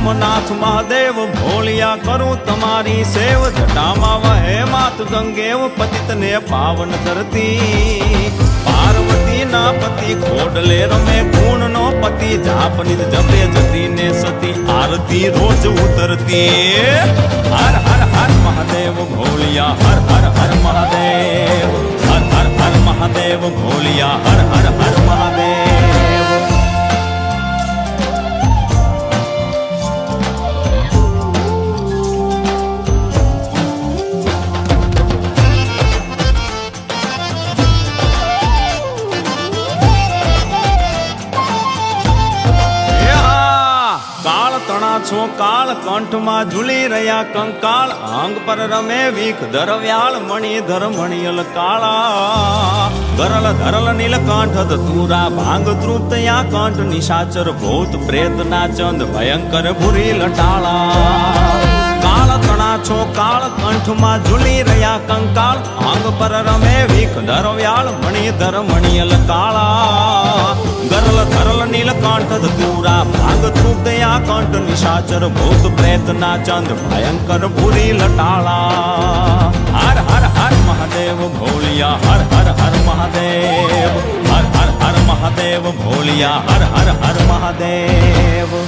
સોમનાથ મહાદેવ ભોલિયા કરું તમારી સેવ જટામાં વહે માત ગંગેવ પતિતને પાવન ધરતી પાર્વતી ના પતિ ખોડલે રમે ગુણ નો પતિ જાપનિત જપે જતી ને સતી આરતી રોજ ઉતરતી હર હર હર મહાદેવ ભોલિયા હર હર હર મહાદેવ હર હર હર મહાદેવ ભોલિયા હર હર હર મહાદેવ છો કાળ કંઠમાં ઝૂલી રહ્યા કંકાળ અંગ પર રમે વીખ ધરવ્યાળ મણિધર મણિયલ કાળા ગરલ ધરલ નીલકંઠ તુરા ભાંગ તૃપ્ત યા કંઠ નિશાચર ભૂત પ્રેત ના ચંદ ભયંકર ભૂરી લટાળા કાળ તણા છો કાળ કંઠમાં ઝૂલી રહ્યા કંકાળ અંગ પર રમે વીખ ધરવ્યાળ મણિધર મણિયલ કાળા ગરલ ધરલ નીલકંઠ તુરા ભાંગ તૃપ્ત યા કંઠ નિશાચર ભૂત પ્રેત ના ચંદ ભયંકર ભૂરી લટાળા હર હર હર મહાદેવ ભોલિયા હર હર હર મહાદેવ હર હર હર મહાદેવ ભોલિયા હર હર હર મહાદેવ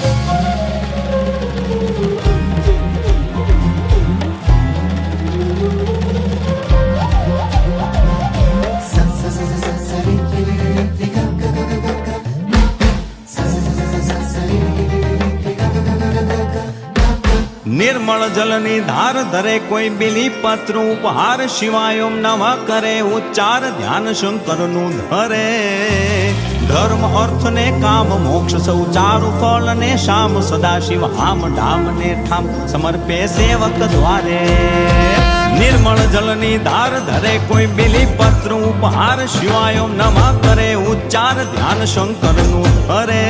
निर्मल जलनी धार धरे कोई बिली पत्र उपहार शिवाय ओम नमः करे उच्चार ध्यान शंकर नु धरे धर्म अर्थ ने काम मोक्ष सौ चारु फल ने श्याम सदा शिव हाम ढाम ने ठाम समर्पे सेवक द्वारे निर्मल जलनी धार धरे कोई बिली पत्र उपहार शिवाय ओम नमः करे उच्चार ध्यान शंकर नु धरे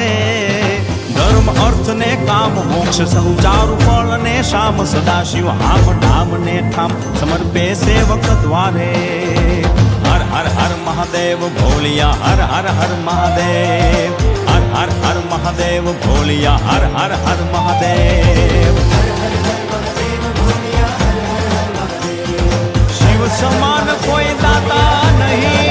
धर्म अर्थ ने काम मोक्ष सौ चारु फल ने श्याम सदा शिव हाम ढाम ने ठाम समर्पे सेवक द्वारे हर हर हर महादेव भोलिया हर हर हर महादेव हर हर हर महादेव भोलिया हर हर हर महादेव शिव समान कोई दाता नहीं